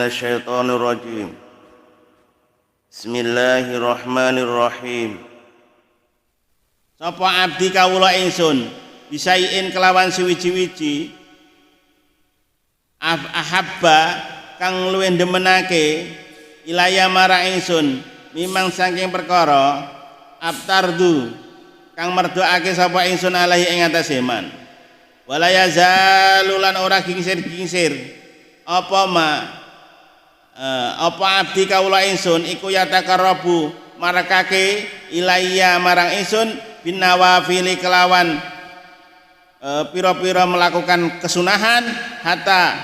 minasyaitonir rajim. Bismillahirrahmanirrahim. Sapa abdi kawula ingsun bisaiin kelawan suwiji-wiji ahabba kang luwih demenake ilaya marang ingsun mimang saking perkara abtardu kang merdoake sapa ingsun alahi ing atase man wala yazalulan ora gingsir-gingsir apa abdi kawula ingsun iku yataqarrabu marakake ilaiya marang ingsun bin nawafili kelawan pira-pira melakukan kesunahan hatta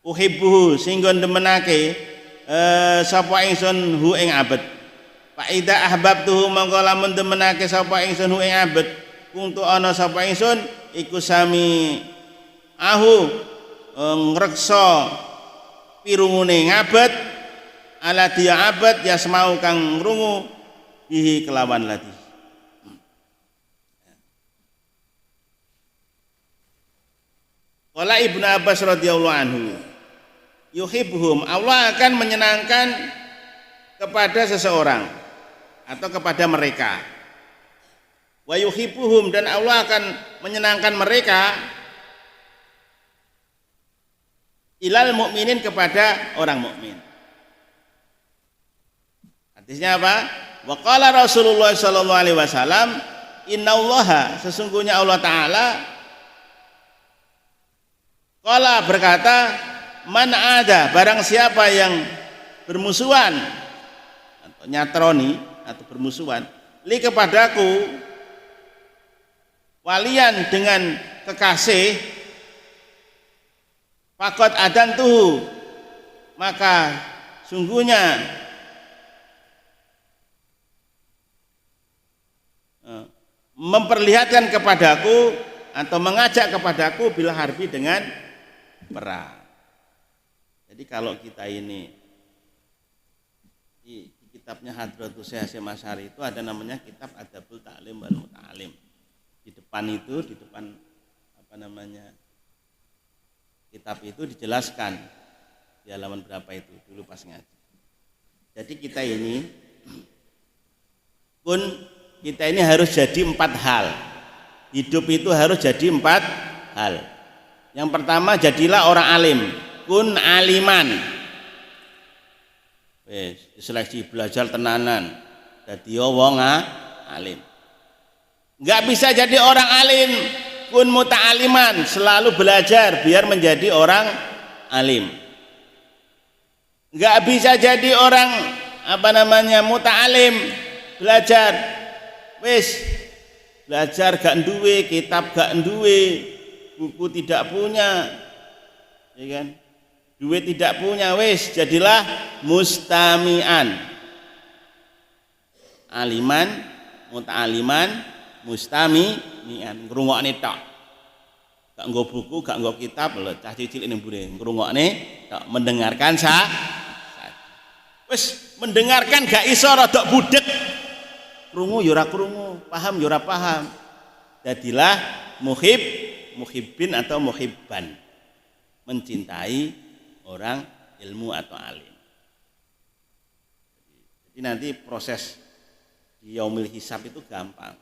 uhibbuhu sehingga demenake sapa ingsun hu ing abet fa ida ahbabtuhu mongko lamun demenake sapa ingsun hu ing abet kuntu ana sapa ingsun iku sami ngreksa pirungune ngabet ala dia abad yasmau kang ngrungu bihi kelawan lati. Qala Ibnu Abbas radhiyallahu anhu yuhibbuhum, Allah akan menyenangkan kepada seseorang atau kepada mereka. Wa yuhibbuhum, dan Allah akan menyenangkan mereka ilal mukminin kepada orang mukmin. Hadisnya apa? Wa qala Rasulullah sallallahu alaihi wasallam innallaha, sesungguhnya Allah taala qala berkata man ada, barang siapa yang bermusuhan atau nyatroni atau bermusuhan li kepadaku walian dengan kekasih fakot adantuhu, maka sungguhnya memperlihatkan kepadaku atau mengajak kepadaku bila harbi dengan perang. Jadi kalau kita ini di kitabnya Hadratus Syekh Hasyim Asy'ari itu ada namanya kitab Adabul Ta'lim wal Muta'alim. Di depan kitab itu dijelaskan di halaman berapa itu dulu pas ngaji. Jadi kita ini harus jadi 4 hal. Hidup itu harus jadi 4 hal. Yang pertama, jadilah orang alim, kun aliman. Diseleksi belajar tenanan, dadi wong alim. Enggak bisa jadi orang alim, kun muta'aliman, selalu belajar biar menjadi orang alim. Enggak bisa jadi orang muta'alim, belajar belajar gak duwe, kitab gak duwe, buku tidak punya, ya kan? Duit tidak punya, jadilah mustami'an. Aliman, muta'aliman, mustami'an, ngrungokne tok. Gak nggo buku, gak nggo kitab, lho cah cicil ini mbure ngrungokne tok, mendengarkan mendengarkan gak iso rada budek. Krungu ya ora krungu, paham ya ora paham. Jadilah muhibbin atau muhibban, mencintai orang ilmu atau alim. Jadi nanti proses di yaumil hisab itu gampang.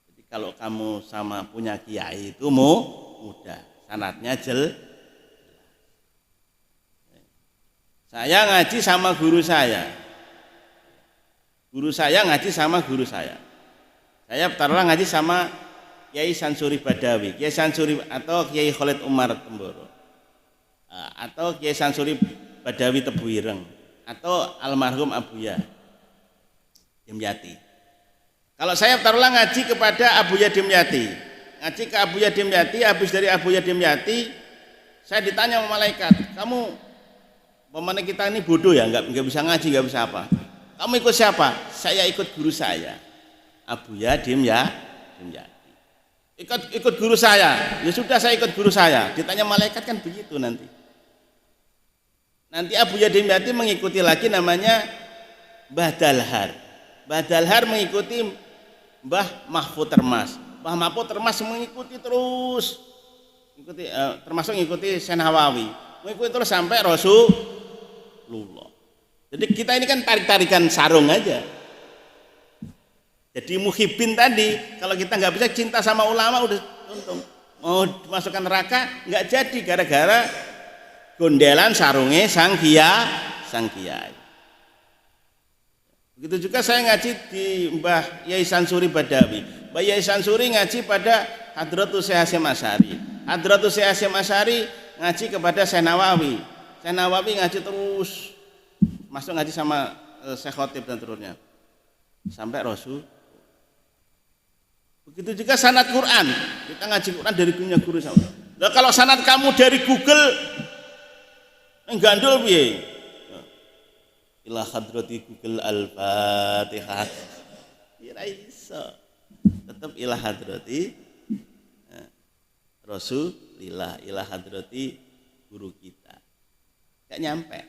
Jadi kalau kamu sama punya kiai itu mudah, sanadnya jelas. Saya ngaji sama guru saya. Guru saya ngaji sama guru saya. Saya taruhlah ngaji sama Kiai Sansuri Badawi, Kiai Sansuri atau Kiai Khalid Umar Temboro, atau Kiai Sansuri Badawi Tebuireng, atau almarhum Abuya Dimyati. Kalau saya taruhlah ngaji kepada Abuya Dimyati, ngaji ke Abuya Dimyati, habis dari Abuya Dimyati, saya ditanya sama malaikat, kamu pemane kita ini bodoh ya, nggak bisa ngaji, nggak bisa apa. Kamu ikut siapa? Saya ikut guru saya, Abuya Dimyati. Ikut guru saya. Ya sudah, saya ikut guru saya. Ditanya malaikat kan begitu nanti. Nanti Abuya Dimyati mengikuti lagi namanya Mbah Dalhar. Mbah Dalhar mengikuti Mbah Mahfud Termas. Mbah Mahfud Termas mengikuti terus. Termasuk mengikuti Syekh Nawawi. mengikuti terus sampai Rasulullah. Jadi kita ini kan tarik-tarikan sarung aja. Jadi muhibbin tadi, kalau kita nggak bisa cinta sama ulama udah untung. Mau dimasukkan neraka nggak jadi gara-gara gondelan sarungnya sang kiai. Begitu juga saya ngaji di Mbah Yai Sansuri Badawi. Mbah Yai Sansuri ngaji pada Hadratus Syekh Hasyim Asy'ari. Hadratus Syekh Hasyim Asy'ari ngaji kepada Syekh Nawawi. Syekh Nawawi ngaji terus, masuk ngaji sama Syekh Khotib dan seterusnya sampai Rasul. Begitu juga sanad Quran, kita ngaji Quran dari punya guru sama. Nah, kalau sanad kamu dari Google, gandul piye? Ila hadrati Google Al-Fatihah. Ora iso. Tetap ila hadrati Rasulillah, ila hadrati guru kita. Enggak nyampe.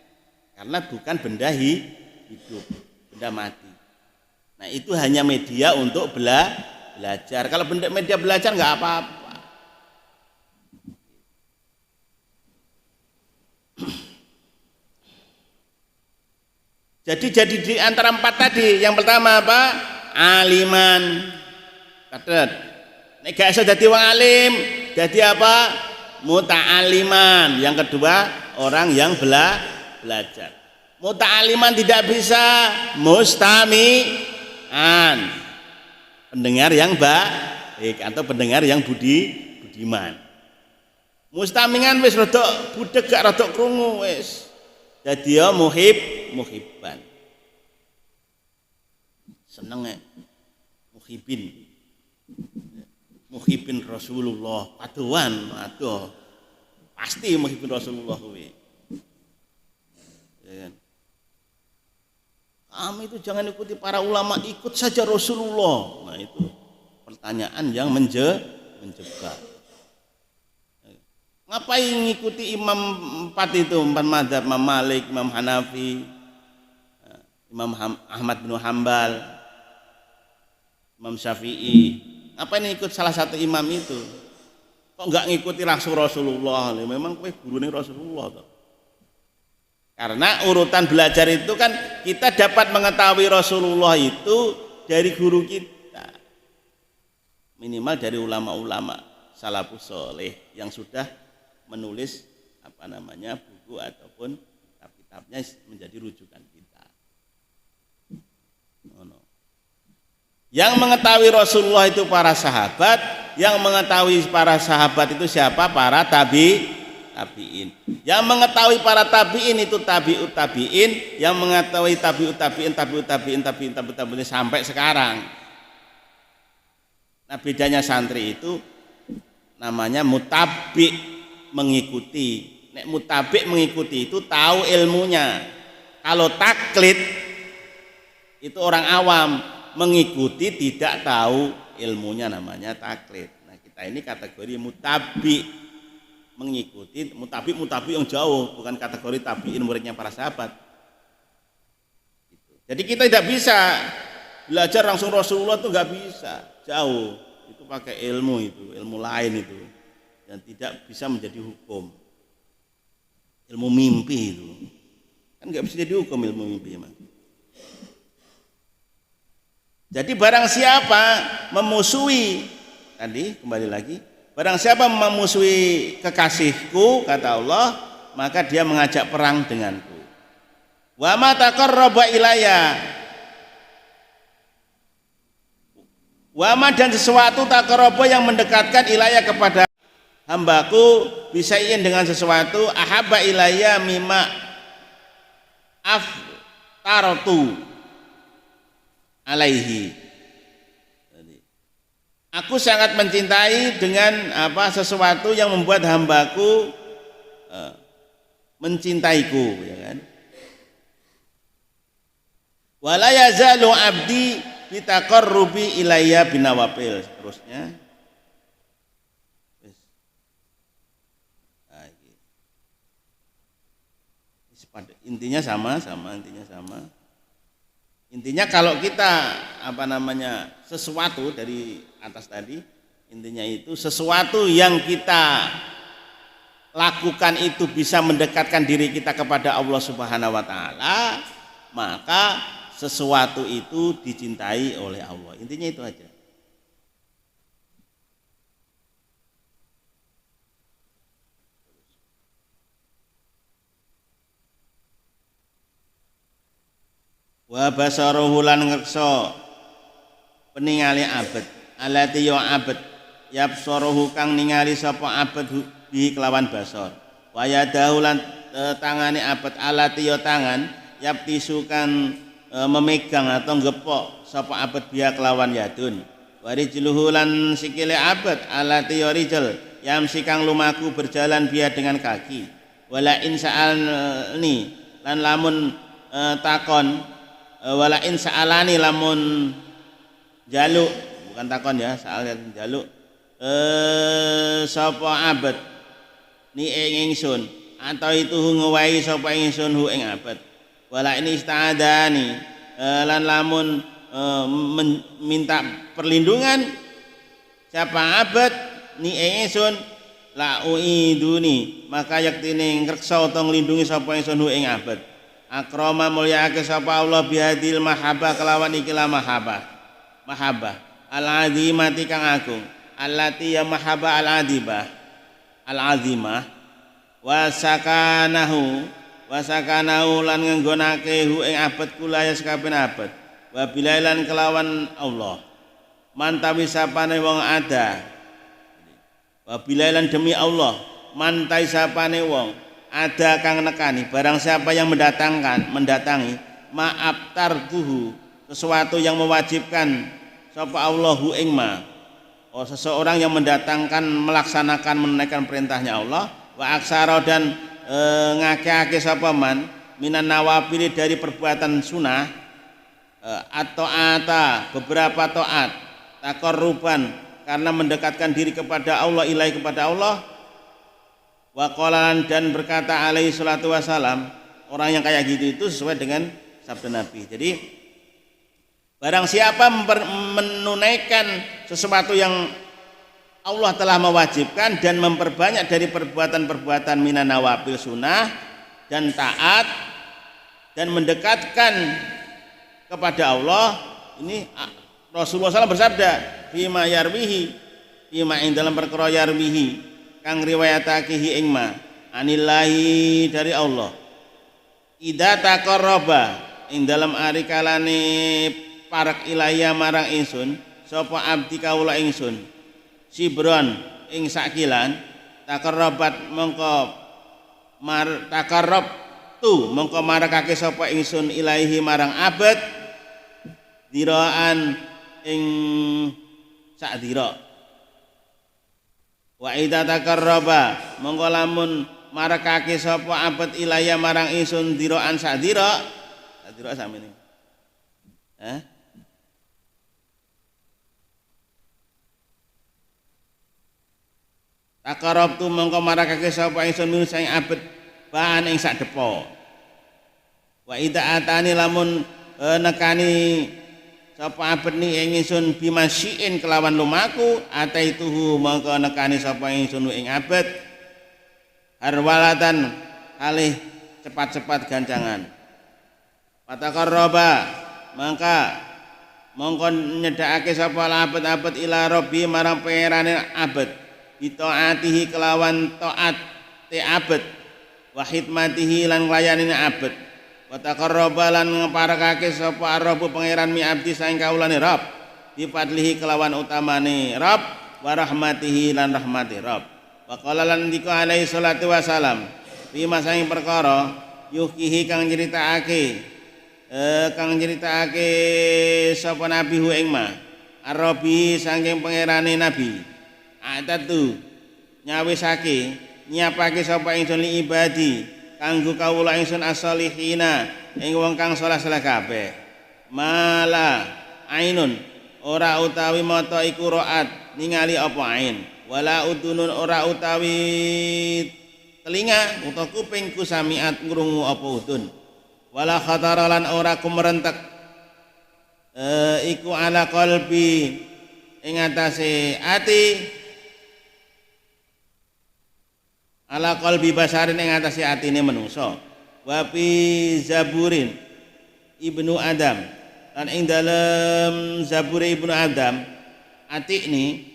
Karena bukan benda hidup, benda mati. Nah, itu hanya media untuk belajar. Kalau media belajar nggak apa-apa. Jadi di antara empat tadi, yang pertama apa? Aliman. Catet. Nek gak iso dadi wong alim, dadi apa? Muta'aliman. Yang kedua, orang yang belajar. Muta'aliman tidak bisa, mustami'an. Pendengar yang baik atau pendengar yang budiman. Mustami'an wis rodok budeg gak rodok krungu wis. Dadi ya muhibban. Seneng muhibbin Rasulullah, paduan, aduh. Pasti muhibbin Rasulullah kuwi. Ya kan? Kami itu jangan ikuti para ulama, ikut saja Rasulullah. Nah, itu pertanyaan yang menjebak. Ngapain ngikuti imam empat itu, empat mazhab, Imam Malik, Imam Hanafi, Imam Ahmad bin Hambal, Imam Syafi'i. Ngapain ikut salah satu imam itu? Kok enggak ngikuti langsung Rasulullah? Memang kowe gurune Rasulullah toh. Karena urutan belajar itu kan kita dapat mengetahui Rasulullah itu dari guru kita. Minimal dari ulama-ulama salafus saleh yang sudah menulis buku ataupun kitab-kitabnya menjadi rujukan kita. Yang mengetahui Rasulullah itu para sahabat, yang mengetahui para sahabat itu siapa? Para tabi'in. Yang mengetahui para tabi'in itu tabi'ut tabi'in, yang mengetahui tabi'ut tabi'in sampai sekarang. Nah, bedanya santri itu namanya mutabi, mengikuti. Nek mutabi mengikuti itu tahu ilmunya. Kalau taklid itu orang awam, mengikuti tidak tahu ilmunya, namanya taklid. Nah, kita ini kategori mutabi, mengikuti. Mutabi yang jauh, bukan kategori tabiin muridnya para sahabat. Jadi kita tidak bisa belajar langsung Rasulullah, itu nggak bisa, jauh. Itu pakai ilmu lain itu, dan tidak bisa menjadi hukum. Ilmu mimpi itu kan nggak bisa jadi hukum, ilmu mimpi emang. Jadi barang siapa memusuhi, tadi kembali lagi, barang siapa memusuhi kekasihku, kata Allah, maka dia mengajak perang denganku. Wa ma taqarraba ilayya, wa ma, dan sesuatu taqarraba yang mendekatkan ilayya kepada hambaku, bisaiin dengan sesuatu, ahabba ilayya mimma aftartu alaihi. Aku sangat mencintai dengan sesuatu yang membuat hambaku mencintaiku, ya kan? Wala yazalu abdi bitaqarrubi ilayya binawafil. Seterusnya intinya sama. Intinya kalau kita sesuatu dari atas tadi, intinya itu sesuatu yang kita lakukan itu bisa mendekatkan diri kita kepada Allah Subhanahu wa taala, maka sesuatu itu dicintai oleh Allah. Intinya itu aja. Wa basaruhu lan ngreksa peningali abet, alati ya abet yabsaruhu kang ningali sapa abet bihi kelawan basar. Wa yadahu lan tangane abet, alati ya tangan yaptisu kang memegang atau gepok sapa abet biha kelawan yadun. Wa rijluhu lan sikile abet, alati ya rijl yamsi kang lumaku berjalan biha dengan kaki. Wala in sa'alni lan lamun takon, wala in sa'alani lamun jaluk, bukan takon ya, saal jaluk sapa abet ni ing ingsun atau itu ngowahi sapa ingsun hu ing abet. Wala ini ista'adani lan lamun minta perlindungan siapa abet ni ing ingsun la uiduni, maka yaktine ngreksa utawa nglindungi sapa ingsun hu ing abet. Akrama mulyaake sapa Allah bihadil mahabbah kelawan ikilah mahabbah al-azimati kang agung, allati ya mahabbah al-adibah al-azimah wa sakanahu lan ngenggonake hu ing abad kula ya sakabeh abad wa bilailan kelawan Allah mantawi sapane wong ada wa bilailan demi Allah mantai sapane wong ada kang nekani barang siapa yang mendatangi maaf tarduhu sesuatu yang mewajibkan sapa Allahu ing ma seseorang yang mendatangkan melaksanakan menunaikan perintahnya Allah wa aksara dan ngake-ake sapa man minan nawafil dari perbuatan sunnah atau beberapa taat taqarruban karena mendekatkan diri kepada Allah ilahi kepada Allah. Wa qalan dan berkata alaihi salatu wasalam, orang yang kayak gitu itu sesuai dengan sabda Nabi. Jadi barang siapa menunaikan sesuatu yang Allah telah mewajibkan dan memperbanyak dari perbuatan-perbuatan minan nawafil sunnah dan taat dan mendekatkan kepada Allah, ini Rasulullah SAW bersabda fima yarwihi fima ing dalam perkara yarwihi kang riwayatake ing ma anillahi dari Allah idza taqarraba ing dalam ari kalane parak ilaya marang ingsun sapa abdi kawula ingsun sibron ing sakilan taqarrabat mongko taqarrab tu mongko marakake sapa ingsun ilahi marang abad diraan ing sak dira. Wa idza taqarraba mongko lamun marakake sapa abad ilaya marang ingsun diraan sak dira samene. Taqarrabtu mongko marakake sapa ingsun min sing abad bahan ing sak depa. Wa idza atani lamun nekani sapa abet ni ingsun bimasyiin kelawan lumaku ataituhu mongko nekani sapa ingsun ing abet harwalatan alih cepat-cepat gancangan pataqarraba maka mongko nyedhakake sapa abet-abet ila rabbi marang pangerane abet bitaatihi kelawan taat te abet wa khidmatihi lan nglayani abet wa taqarraba lan ngeparekake sapa Rabbu pangeran mi abdi saing kaulane Rabb bi fadlihi kelawan utamane Rabb wa rahmatihi lan rahmati Rabb wa qala lan ndika alaihi salatu wasalam fi masaing perkara yukihi kang nyritakake sapa nabi hu ing ma Arabi saking pangerane nabi atatu nyawisake nyiapake sapa ingsun li ibadi kanggo kawula ingsun as-salihina ing wong kang saleh-saleh kabeh mala ainun ora utawi mata iku raat ningali apa ain wala udunun ora utawi telinga utawa kuping ku samiat ngrungu apa udun wala khatara lan ora kumrentek iku ala qalbi ing atase ati ala qalbi basarin ing atase atine menungso wa fi zaburin ibnu adam lan ing dalem zabur ibnu adam atik ni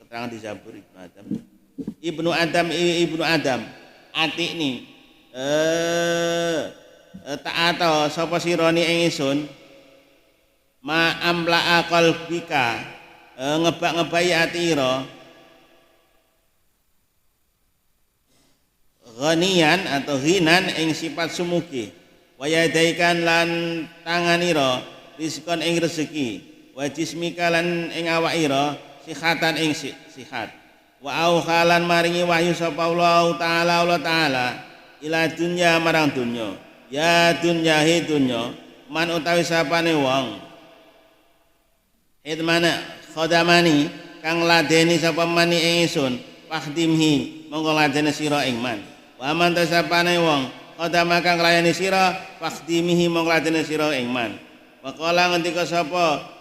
keterangan di zabur ibnu adam atik ni ta'ata sapa sirani ing ingsun ma amla'a qalbika ngebak-ngebayi atira ghanian atau ghinan ing sifat sumugi wa yadaikan lan tanganira rizqan ing rezeki wa jismika lan ing awakira sihatan ing sihat wa auhalan maringi wahyu sapa Allah taala ila dunya marang dunya ya dunya he dunya man utawi sapane wong idmana khodamani kang ladeni sapa mani ingsun fahdimhi monggo ladeni sira ing man wa man tasapane wong khodama kang layani sira fahdimihi monggo ladeni sira ing man wa qala ngendika sapa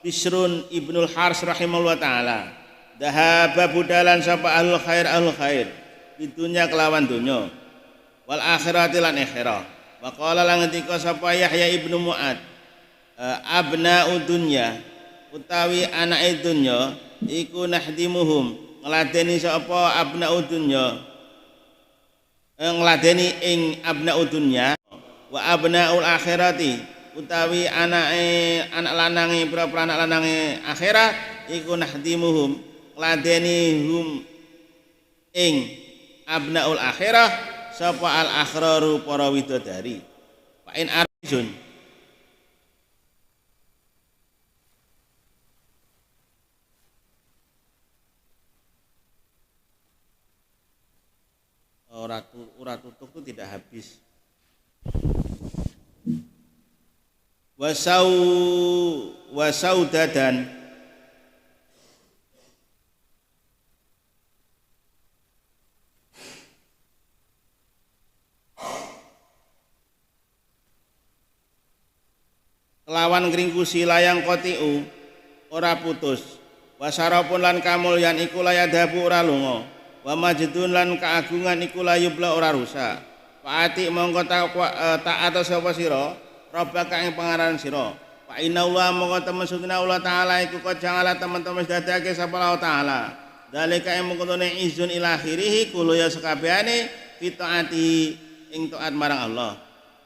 Bisrun ibnul Hars rahimahullah taala dahaba budalan sapa ahlul khair di dunya kelawan dunya wal akhirati lan akhirah wa qala lan ngendika sapa Yahya ibnu Mu'ad abna'ud dunya utawi anake dunya iku nahdimuhum ngladeni sapa abna'ud dunya ngladeni ing abna'ud dunya wa abna'ul akhirati utawi anak lanange pira-pira anak lanange akhirat iku nahdimuhum ngladeni hum ing abna'ul akhirah sapa al akhraru para widodari wa in arjun ora tutuk itu tidak habis wasaudadan kelawan ngringkusi layang kotiu ora putus wasarapun lan kamulyan iku layadabu ora lunga wa majdun lan kaagungan iku layubla ora rusak paati mongko taat sapa sira rabbaka ing pangaran sira wa innallaha mongko temen sunna Allah taala iku kajangala teman-teman dadake sapa Allah taala dalika ing mengkone izun ila akhirih kulo ya sakabehane fitaati ing taat marang Allah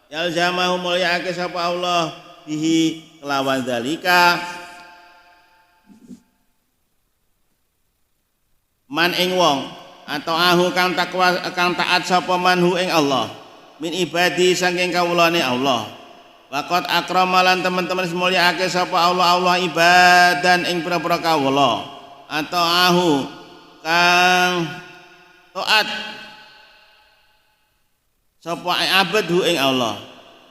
yalzamahu mulyaake sapa Allah bihi kelawan dalika man ing wong atau ahu kang takwa kang taat sapa manhu ing Allah min ibadi saking kawulane Allah waqat akramalan teman-teman mulyaake sapa Allah ibadan ing pira-pira kawula atau ahu kang taat sapa abadu ing Allah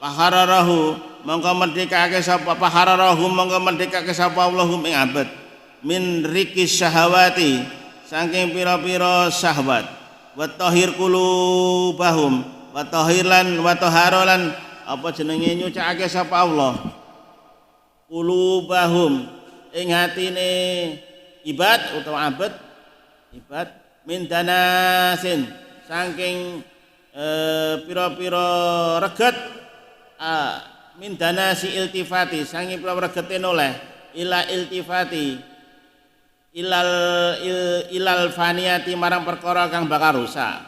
pahararahu mongko merdekake sapa pahararahu mongko merdekake sapa Allahum ing abad min rikis syahawati saking pira-pira syahwat wa tahhir qulubahum wa tahhiran wa taharolan apa jenenge nyucake sapa Allah qulubahum ing atine ibad utawa abad ibad min danasin saking pira-pira reget min danasi iltifati saking pira-pira regete noleh ila iltifati ilal faniyati marang perkara kang bakal rusak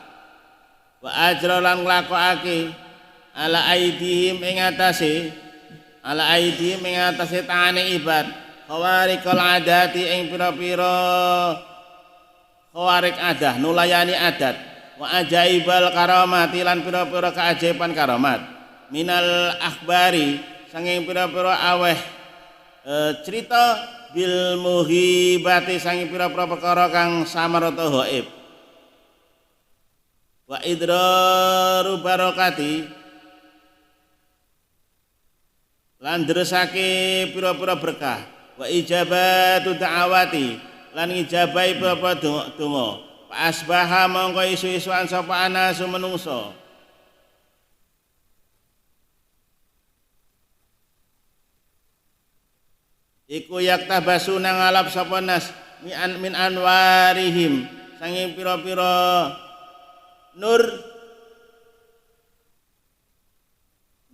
wa ajra lan nglakokake ala aidihim ing atase tangane ibad khawarikal adati ing pira-pira khawarik adah nulayani adat wa ajaibal karamati lan pira-pira keajaiban karamat minal akhbari sanging pira-pira aweh cerita bil muhibati sangi pira-pira perkara kang samarata gaib wa idraru barakati lan dresake pira-pira berkah wa ijabatu da'awati lan ijabahi pira-pira donga fa asbaha mongko isu-isuan sapa anasu menungso iku yaktabasuna ngalap sapa nas min anwarihim sanging pira-pira nur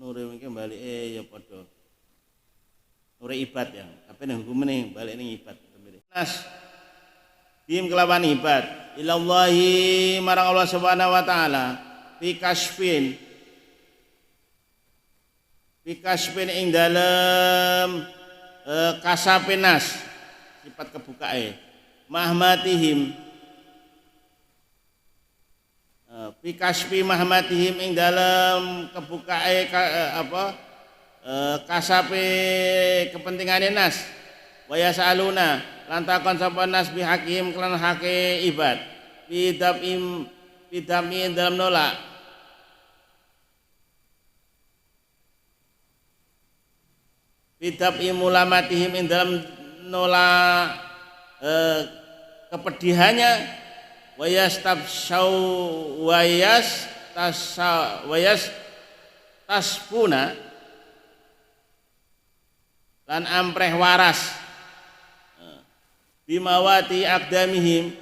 iki balike ya padha nur ibad ya tapi nang hukumane balik ning ibad nas bim kelawan ibad ilallahi marang Allah Subhanahu wa taala fi kasfin ing dalem kasapenas sifat kebukae mahmatihim fi kasfi mahmatihim ing dalem kebukae kasape kepentingane nas wa yasaluna lan takon sapa nas bi hakim kelan hake ibad bidam dalam nolak bidam mulamatihim ing dalam nolak kepedihannya wayas tasfuna lan ampreh waras bimawati akdamihim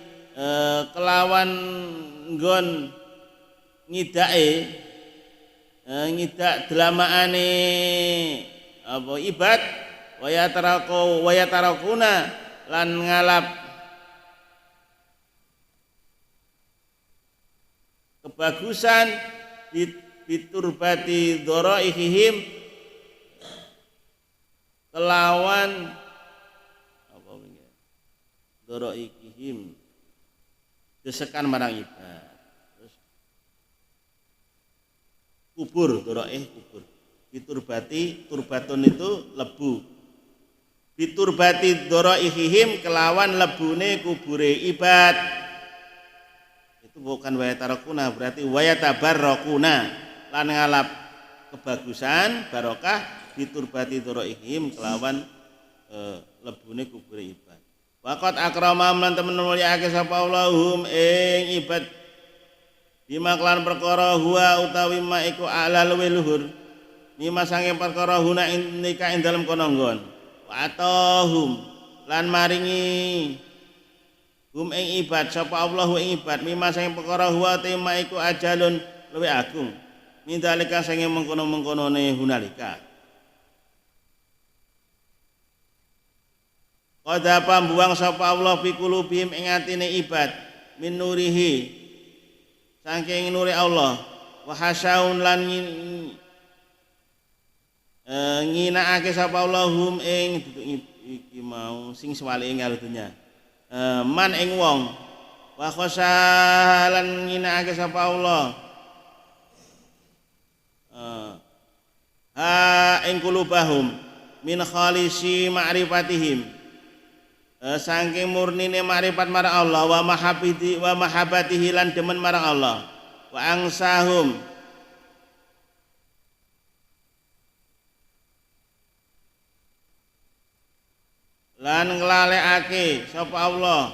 kelawan nggon ngidak delamaane apa ibad wayatarakuna lan ngalap kebagusan diturbati dharaihim kelawan apa wingi dharaihim desekan marang ibad terus kubur kubur diturbati turbatun itu lebu diturbati dharaihim kelawan lebune kubure ibad itu bukan wayatarakuna berarti wayatabarrakuna lan ngalap kebagusan barokah diturbati dharaihim kelawan lebune kubure ibad waqat akramam lan temen mulyakake sapa Allahum ing ibad bima kelan perkara huwa utawi ma iku ala luwih luhur mima sange perkara huna nika ing dalem kono nggon wa atahum lan maringi hum ing ibad sapa Allahu ing ibad mimma sing perkara huwa tema iku ajalun luwih agung mindalika sing mengkono-mengkonone hunalika qada pambuang sapa Allah fi qulubihim ing atine ibad min nurihi saking nuri Allah wa hasaun lan nginaake sapa Allahum ing iki mau sing suwale ing dunya man ing wong wa khosalan nginaake sapa Allah ing kulubahum min khalisi ma'rifatihim saking murnine makrifat marang Allah wa mahabbatihi lan demen marang Allah wa angsahum lan nglalekake sapa Allah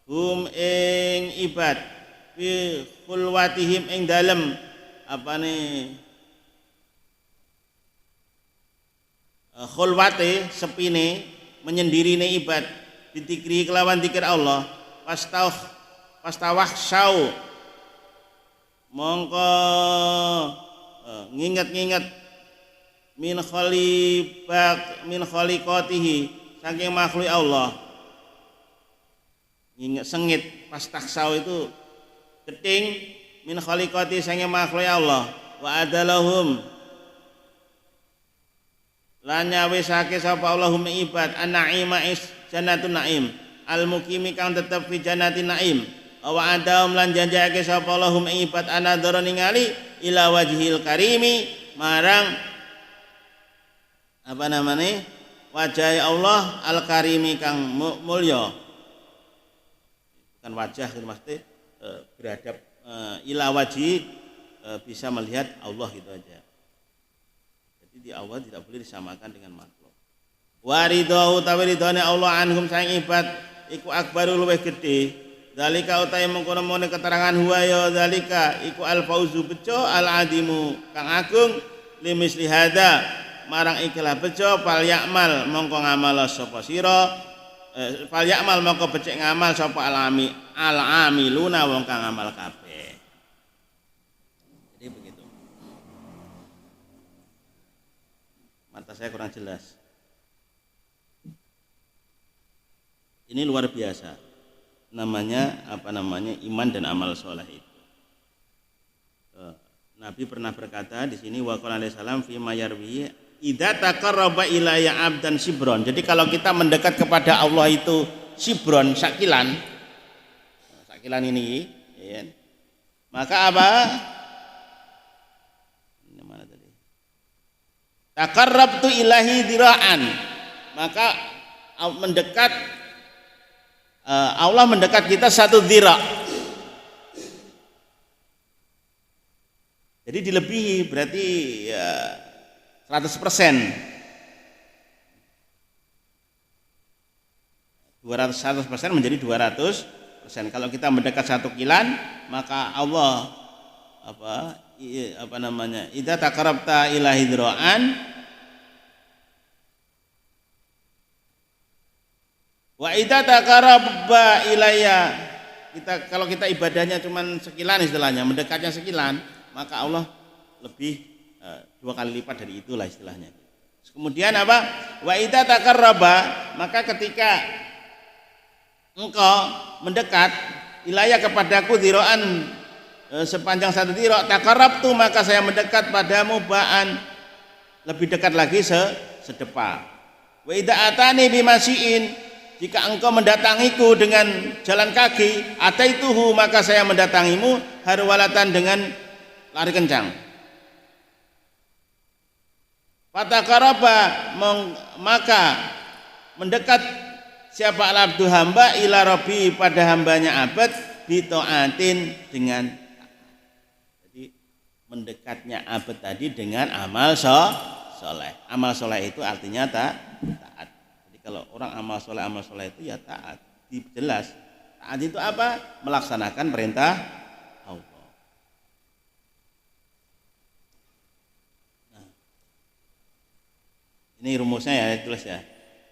hum ing ibad fi khulwatihim ing dalem apane khulwate sepine menyendirine ibad ditikri kelawan zikir Allah pastawah syau mongko nginget-nginget min khaliqatihi saking makhluk Allah nginget sengit pastaksau itu keting min khaliqati saking makhluk Allah wa adalahum lan nyawisake sapa Allahum ibad an-na'ima jannatun na'im al-muqimi kang tetep fi jannatin na'im wa adahum lan janjake sapa Allahum ibad anadzara ningali ila wajhil karimi marang apa namanya wajah Allah al-karimi kang mulya bukan wajah maksudnya beradab ila wajhi bisa melihat Allah gitu aja. Jadi di awal tidak boleh disamakan dengan makhluk. Waridau utawi ridhone Allah anhum sang ibad iku akbaru luwih gedhe. Zalika utawi mengkono-mengkono keterangan huwa ya zalika iku al-fauzu bejo al-adimu kang agung limisli hada marang ikilah bejo fal yakmal mongko ngamal sapa sira fal yakmal mongko becik ngamal sapa alami al-amiluna wong kang ngamal kabeh. kata saya kurang jelas. Ini luar biasa. Namanya iman dan amal soleh itu. Nabi pernah berkata di sini waqala alaihi salam fi ma yarwi idza taqarraba ilayya 'abdan shibron. Jadi kalau kita mendekat kepada Allah itu shibron, sakilan ini, ya. Maka apa? Ini mana tadi? Taqarrabtu ilahi dira'an. Maka mendekat Allah mendekat kita satu dira'. Jadi dilebihi berarti ya 100%. 100% menjadi 200%. Kalau kita mendekat 1 kilan, maka Allah idza taqarrabta ilahi dira'an wa idza taqarraba ilayya, kalau kita ibadahnya cuman sekilan istilahnya, mendekatnya sekilan, maka Allah lebih 2 kali lipat dari itulah istilahnya. Kemudian apa? Wa idza taqarraba, maka ketika engkau mendekat ilayya kepadaku dira'an sepanjang 1 dira', taqarrabtu, maka saya mendekat padamu ba'an, lebih dekat lagi sedepa. Wa idza atani bimasyiin, jika engkau mendatangiku dengan jalan kaki, ataituhu, maka saya mendatangimu harwalatan dengan lari kencang. Fataqaraba, maka mendekat siapa al-abdu hamba ila rabbi, pada hambanya abad, bita'atin, dengan jadi mendekatnya abad tadi dengan amal soleh. Amal soleh itu artinya taat. Kalau orang amal soleh itu ya taat. Jelas taat itu apa? Melaksanakan perintah Allah. Nah, ini rumusnya ya, tulis ya.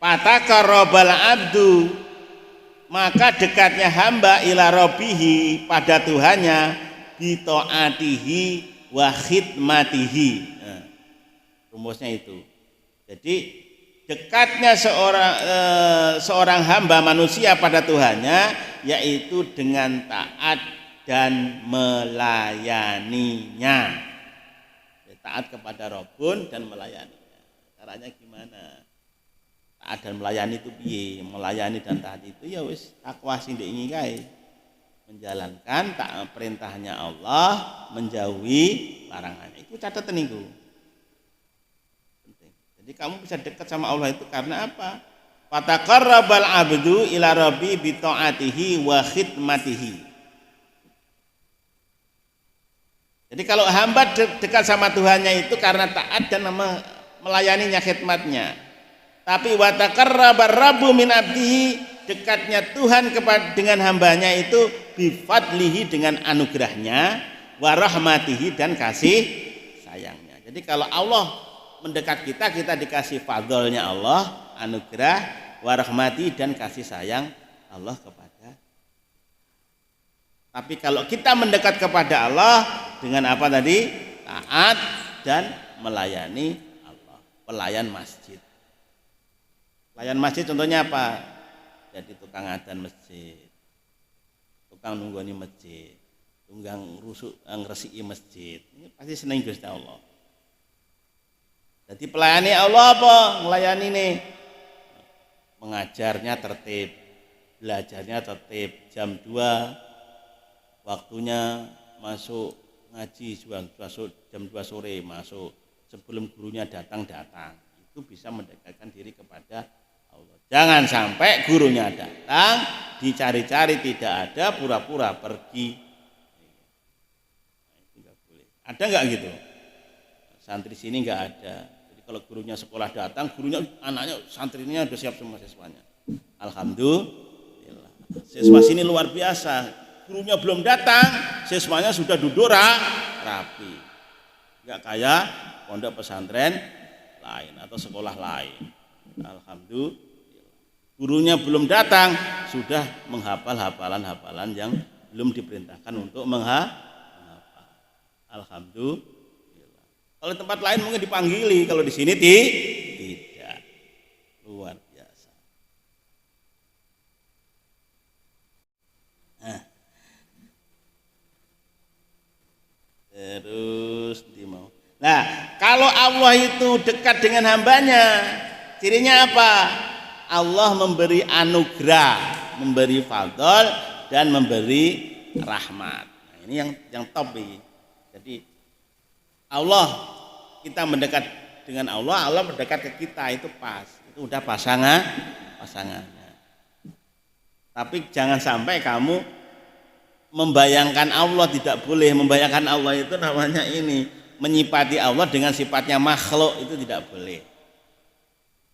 Fataqarrabal abdu, maka dekatnya hamba ila rabbihi, pada Tuhannya, bi taatihi wa khidmatihi. Nah, rumusnya itu. Jadi dekatnya seorang hamba manusia pada Tuhannya yaitu dengan taat dan melayaninya. Taat kepada Rabbun dan melayaninya. Caranya gimana? Taat dan melayani itu piye? Melayani dan taat itu ya wis takwa sing diingi kae. Menjalankan taat perintahnya Allah, menjauhi larangannya. Itu catatan niku. Jadi kamu bisa dekat sama Allah itu karena apa? Fataqarrabal abdu ila rabbi bi ta'atihi wa khidmatihi. Jadi kalau hamba dekat sama Tuhannya itu karena taat dan melayaninya, khidmatnya. Tapi wa taqarrabar rabbu min abdihi, dekatnya Tuhan dengan hambanya itu bi fadlihi, dengan anugerahnya, wa rahmatihi, dan kasih sayangnya. Jadi kalau Allah mendekat kita dikasih fadlnya Allah, anugerah, warahmati, dan kasih sayang Allah kepada. Tapi kalau kita mendekat kepada Allah dengan apa tadi? Taat dan melayani Allah. Pelayan masjid. Pelayan masjid contohnya apa? Jadi tukang adzan masjid, tukang nunggoni masjid, tukang ngresiki masjid. Ini pasti seneng Gusti Allah. Jadi pelayani Allah apa? Melayani nih. Mengajarnya tertib, belajarnya tertib. Jam 2 waktunya masuk ngaji, jam 2 sore masuk. Sebelum gurunya datang. Itu bisa mendekatkan diri kepada Allah. Jangan sampai gurunya datang, dicari-cari tidak ada, pura-pura pergi. Itu enggak boleh. Ada enggak gitu? Santri sini enggak ada. Kalau gurunya sekolah datang, gurunya anaknya santrinya sudah siap semua siswanya. Alhamdulillah. Siswa sini luar biasa. Gurunya belum datang, siswanya sudah duduk rapi. Enggak kayak pondok pesantren lain atau sekolah lain. Alhamdulillah. Gurunya belum datang, sudah menghafal hafalan-hafalan yang belum diperintahkan untuk menghafal. Alhamdulillah. Kalau tempat lain mungkin dipanggili, kalau di sini Terus di mau. Nah, kalau Allah itu dekat dengan hambanya, cirinya apa? Allah memberi anugerah, memberi fadl dan memberi rahmat. Nah, ini yang top ini. Jadi Allah, kita mendekat dengan Allah, Allah mendekat ke kita, itu pas. Itu udah pasangannya. Tapi jangan sampai kamu membayangkan Allah, tidak boleh. Membayangkan Allah itu namanya ini, menyifati Allah dengan sifatnya makhluk, itu tidak boleh.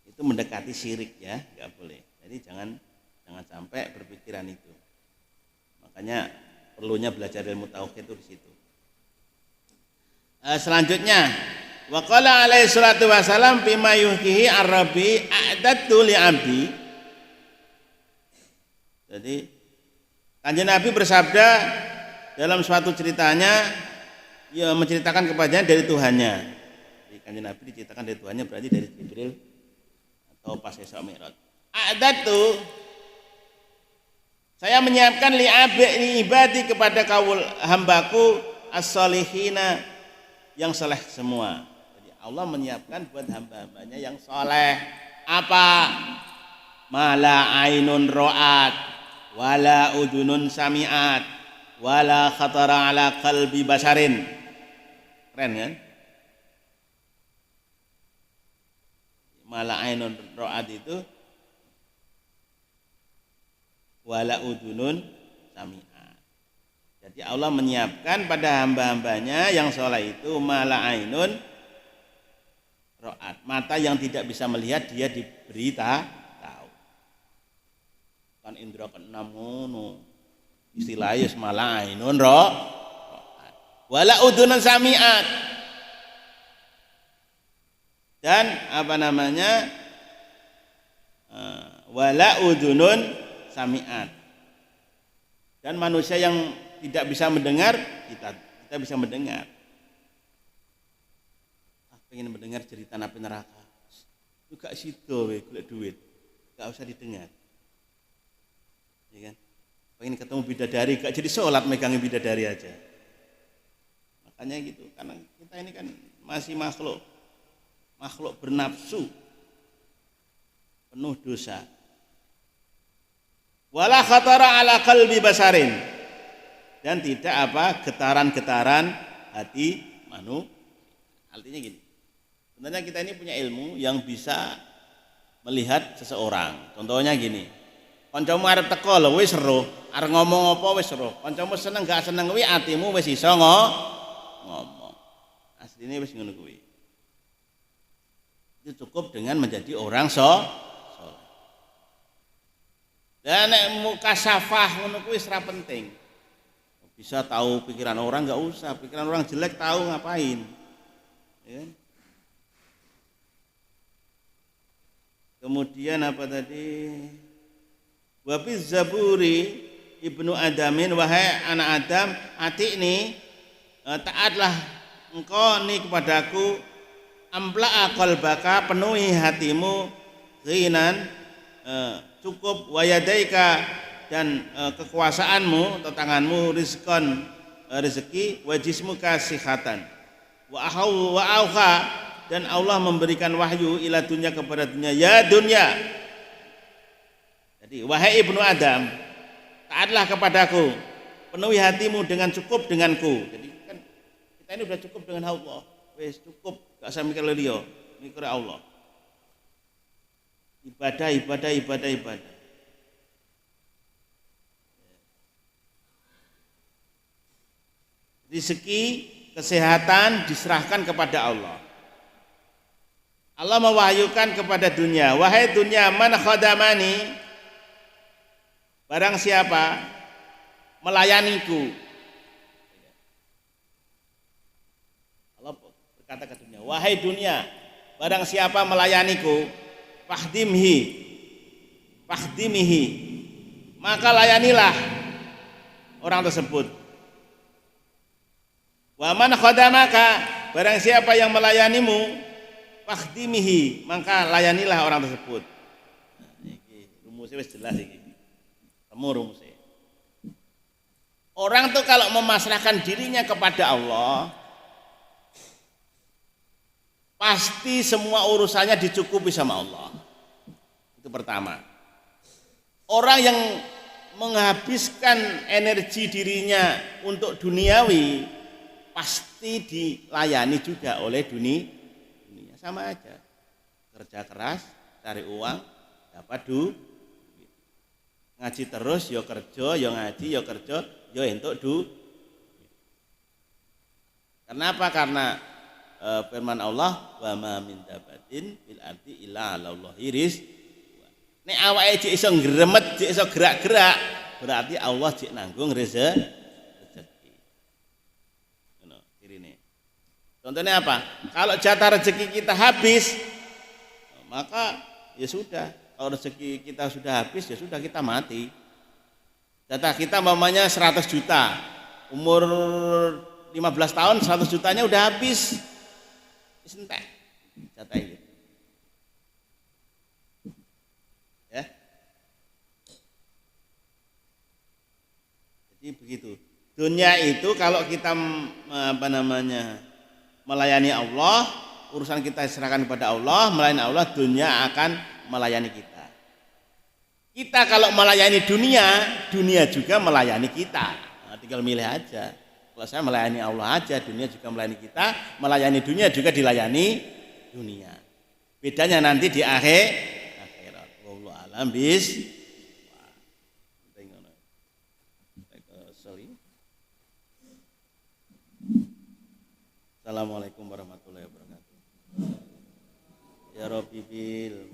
Itu mendekati syirik ya, nggak boleh. Jadi jangan sampai berpikiran itu. Makanya perlunya belajar ilmu tauhid itu di situ. Selanjutnya, wa qala alaihi salatu wasalam bima yuhkihi ar-rabbi a'dadtu li 'abdi. Jadi Kanjeng Nabi bersabda dalam suatu ceritanya, ia menceritakan kepadanya dari Tuhannya. Jadi Kanjeng Nabi diceritakan dari Tuhannya berarti dari Jibril atau pas Isra Mi'raj. A'dadtu, saya menyiapkan li ibadi kepada kaul hambaku as-solihina, yang soleh semua. Jadi Allah menyiapkan buat hamba-hambanya yang soleh. Apa? Mala ainun ro'at, wala udunun sami'at, wala khatara ala qalbi basarin. Keren kan? Mala ainun ro'at itu wala udunun sami'at. Jadi Allah menyiapkan pada hamba-hambanya yang soleh itu mala ainun ro'at, mata yang tidak bisa melihat dia diberi tahu. Kan indra keenam ngono. Istilahnya mala ainun ro'at. Wala udunun sami'at. Dan apa namanya? Wala udunun sami'at. Dan manusia yang tidak bisa mendengar, kita bisa mendengar. Pengen mendengar cerita nabi neraka, itu gak sido we golek duit, gak usah didengar, ya kan? Pengen ketemu bidadari, gak jadi sholat megangin bidadari aja. Makanya gitu, karena kita ini kan masih makhluk bernafsu, penuh dosa. Wala khatara ala qalbi basarin, dan tidak apa getaran-getaran hati manusia. Artinya gini, sebenarnya kita ini punya ilmu yang bisa melihat seseorang. Contohnya gini, kancamu arep teko lho wis seru, arep ngomong apa wis seru. Kancamu seneng gak seneng kuwi atimu wis iso ngomong. Asline wis ngono kuwi. Itu cukup dengan menjadi orang soleh. Dan nek mukasafah ngono kuwi ora penting. Bisa tahu pikiran orang enggak usah, pikiran orang jelek tahu ngapain. Ya. Kemudian apa tadi? Wa fi Zaburi Ibnu Adamin, wahai anak Adam, atikni, taatlah engkau ni kepadaku, ampla'a qalbaka, penuhi hatimu, ghinan, cukup, wayadaika, dan kekuasaanmu atau tanganmu, rizqan, rezeki, wajismuka sihatan, wa auha, dan Allah memberikan wahyu ila dunya kepada dunia, ya dunya. Jadi wahai ibnu Adam, taatlah kepadaku, penuhi hatimu dengan cukup denganku. Jadi kan kita ini sudah cukup dengan Allah, wes cukup, gak usah mikir liya, mikir Allah. Ibadah. Rezeki, kesehatan diserahkan kepada Allah. Allah mewahyukan kepada dunia, wahai dunia, man khadamani, barang siapa melayaniku. Allah berkata ke dunia, wahai dunia, barang siapa melayaniku, fahdimihi, maka layanilah orang tersebut. Wa man khadamaka, barang siapa yang melayanimu, fakhdimihi, maka layanilah orang tersebut. Nah, iki rumusnya wis jelas iki. Temu rumusnya. Orang tuh kalau memasrahkan dirinya kepada Allah, pasti semua urusannya dicukupi sama Allah. Itu pertama. Orang yang menghabiskan energi dirinya untuk duniawi, pasti dilayani juga oleh dunia. Sama aja. Kerja keras, cari uang, dapat duit. Ngaji terus, yo kerja, yo ngaji, yo kerja, yo entuk duit. Kenapa? Karena firman Allah, wa ma min dabatin fil ardi illa 'alallahi rizq. Nek awake jek iso ngremet, jek iso gerak-gerak, berarti Allah jek nanggung rezeki. Ngono cirine. Contohnya apa? Kalau jatah rezeki kita habis, maka ya sudah. Kalau rezeki kita sudah habis, ya sudah, kita mati. Jatah kita umpamanya 100 juta. Umur 15 tahun 100 jutanya udah habis. Wis entek jatah itu. Ya. Jadi begitu. Dunia itu kalau kita melayani Allah, urusan kita serahkan kepada Allah, melayani Allah, dunia akan melayani kita. Kita kalau melayani dunia, dunia juga melayani kita. Nah, tinggal milih aja. Kalau saya melayani Allah aja, dunia juga melayani kita, melayani dunia juga dilayani dunia. Bedanya nanti di akhirat. Wallahu a'lam bis. Assalamualaikum warahmatullahi wabarakatuh. Ya Rabbi bil